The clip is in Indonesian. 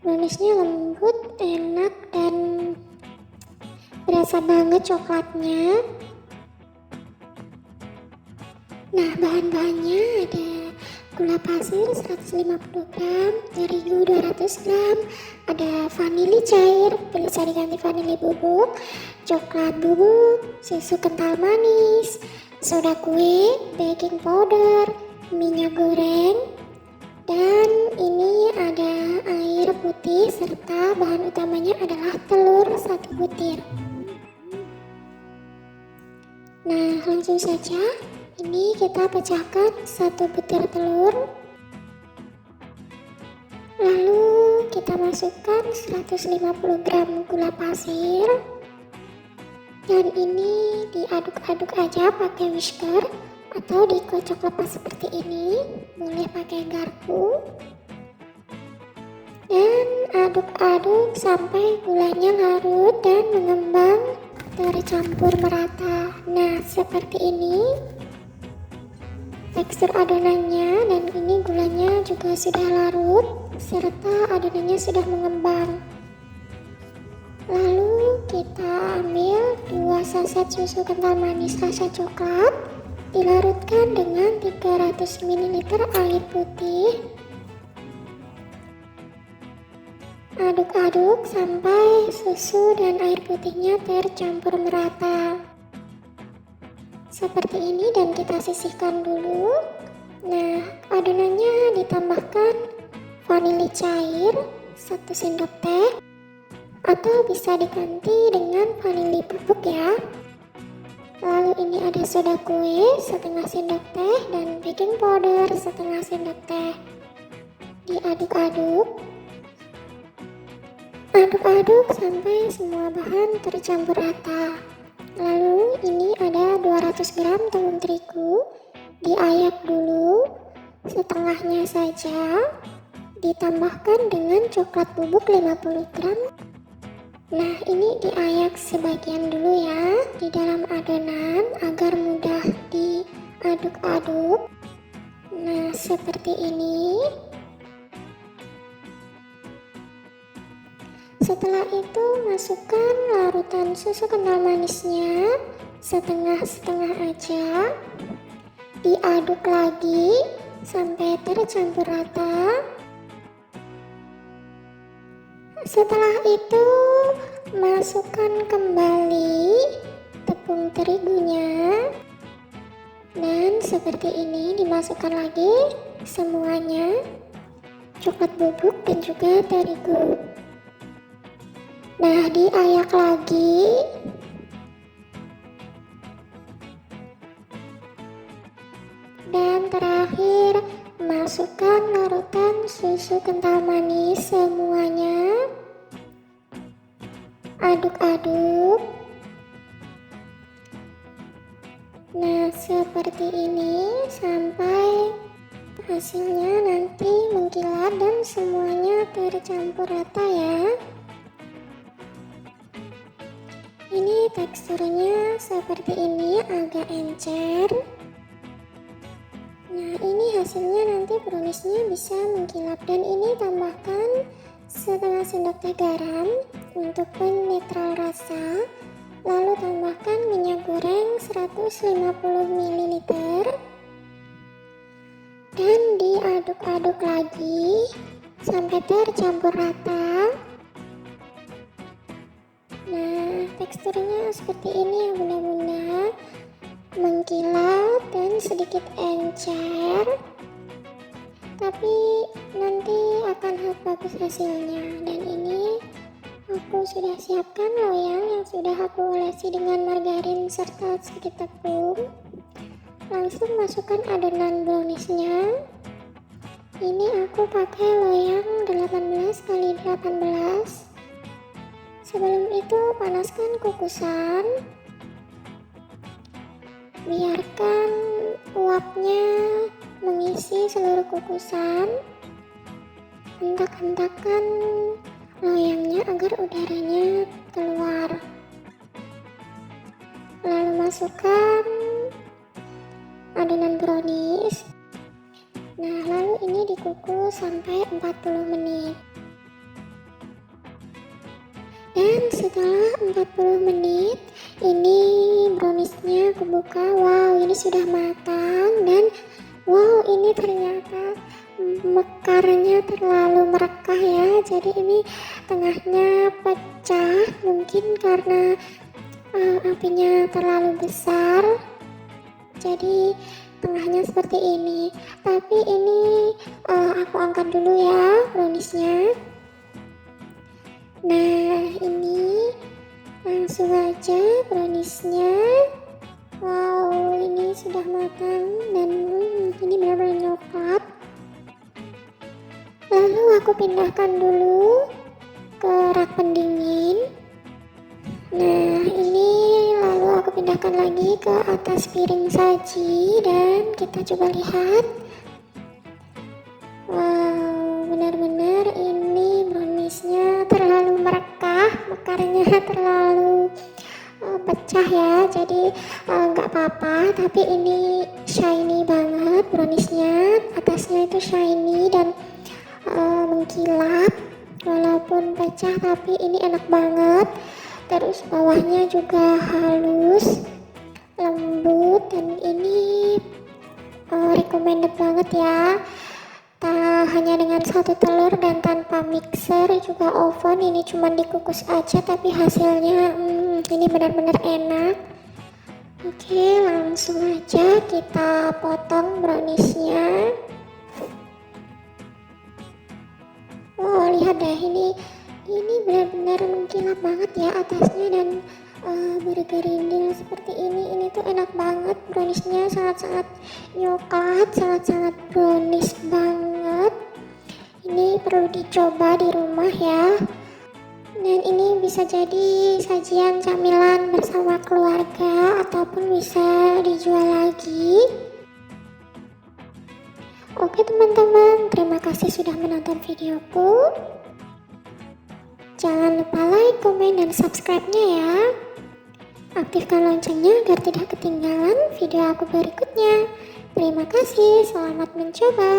Browniesnya lembut, enak, dan berasa banget coklatnya. Nah, bahan-bahannya ada gula pasir 150 gram, terigu 200 gram, ada vanili cair, bisa diganti vanili bubuk, coklat bubuk, susu kental manis, soda kue, baking powder, minyak goreng, dan ini ada air putih serta bahan utamanya adalah telur 1 butir. Nah, langsung saja. Ini kita pecahkan 1 butir telur. Lalu kita masukkan 150 gram gula pasir. Dan ini diaduk-aduk aja pakai whisker atau dikocok lepas seperti ini. Boleh pakai garpu. Dan aduk-aduk sampai gulanya larut dan mengembang tercampur merata. Nah, seperti ini tekstur adonannya, dan ini gulanya juga sudah larut serta adonannya sudah mengembang. Lalu kita ambil 2 saset susu kental manis rasa coklat, dilarutkan dengan 300 ml air putih. Aduk-aduk sampai susu dan air putihnya tercampur merata seperti ini, dan kita sisihkan dulu. Nah, adonannya ditambahkan vanili cair 1 sendok teh, atau bisa diganti dengan vanili bubuk ya. Lalu ini ada soda kue 1/2 sendok teh dan baking powder 1/2 sendok teh. Diaduk-aduk. Aduk-aduk sampai semua bahan tercampur rata. Lalu ini ada 200 gram tepung terigu, diayak dulu setengahnya saja, ditambahkan dengan coklat bubuk 50 gram. Nah, ini diayak sebagian dulu ya di dalam adonan agar mudah diaduk-aduk. Nah, seperti ini. Setelah itu masukkan larutan susu kental manisnya setengah-setengah aja. Diaduk lagi sampai tercampur rata. Setelah itu masukkan kembali tepung terigunya. Dan seperti ini dimasukkan lagi semuanya, coklat bubuk dan juga terigu. Nah, diayak lagi. Dan terakhir, masukkan larutan susu kental manis semuanya. Aduk-aduk. Nah, seperti ini sampai hasilnya nanti mengkilat dan semuanya tercampur rata ya. Ini teksturnya seperti ini, agak encer. Nah, ini hasilnya nanti browniesnya bisa mengkilap. Dan ini tambahkan setengah sendok teh garam untuk penetral rasa. Lalu tambahkan minyak goreng 150 ml. Dan diaduk-aduk lagi sampai tercampur rata. Nah, teksturnya seperti ini ya bunda-bunda, mengkilat dan sedikit encer, tapi nanti akan bagus hasilnya. Dan ini aku sudah siapkan loyang yang sudah aku olesi dengan margarin serta sedikit tepung. Langsung masukkan adonan browniesnya. Ini aku pakai loyang 18 x 18. Sebelum itu panaskan kukusan, biarkan uapnya mengisi seluruh kukusan, hentak-hentakan loyangnya agar udaranya keluar. Lalu masukkan adonan brownies. Nah, lalu ini dikukus sampai 40 menit. setelah 40 menit ini browniesnya aku buka. Wow, ini sudah matang dan wow, ini ternyata mekarnya terlalu merekah ya. Jadi ini tengahnya pecah, mungkin karena apinya terlalu besar. Jadi tengahnya seperti ini. Tapi ini aku angkat dulu ya browniesnya. Nah, ini langsung aja browniesnya. Wow, ini sudah matang dan ini benar-benar coklat. Lalu aku pindahkan dulu ke rak pendingin. Nah, ini lalu aku pindahkan lagi ke atas piring saji dan kita coba lihat. Wow, benar-benar ini browniesnya terlalu merekah, mekarnya terlalu pecah ya. Jadi nggak apa-apa, tapi ini shiny banget browniesnya. Atasnya itu shiny dan mengkilap. Walaupun pecah tapi ini enak banget. Terus bawahnya juga halus, lembut, dan ini recommended banget ya. Hanya dengan 1 telur dan tanpa mixer juga oven. Ini cuma dikukus aja tapi hasilnya ini benar-benar enak. Oke, langsung aja kita potong browniesnya. Oh, lihat deh, ini benar-benar mengkilap banget ya atasnya dan bergerindil seperti ini. Ini tuh enak banget, browniesnya sangat-sangat coklat, sangat-sangat brownies banget. Ini perlu dicoba di rumah ya. Dan ini bisa jadi sajian camilan bersama keluarga ataupun bisa dijual lagi. Oke teman-teman, terima kasih sudah menonton videoku. Jangan lupa like, komen, dan subscribe-nya ya. Aktifkan loncengnya agar tidak ketinggalan video aku berikutnya. Terima kasih, selamat mencoba.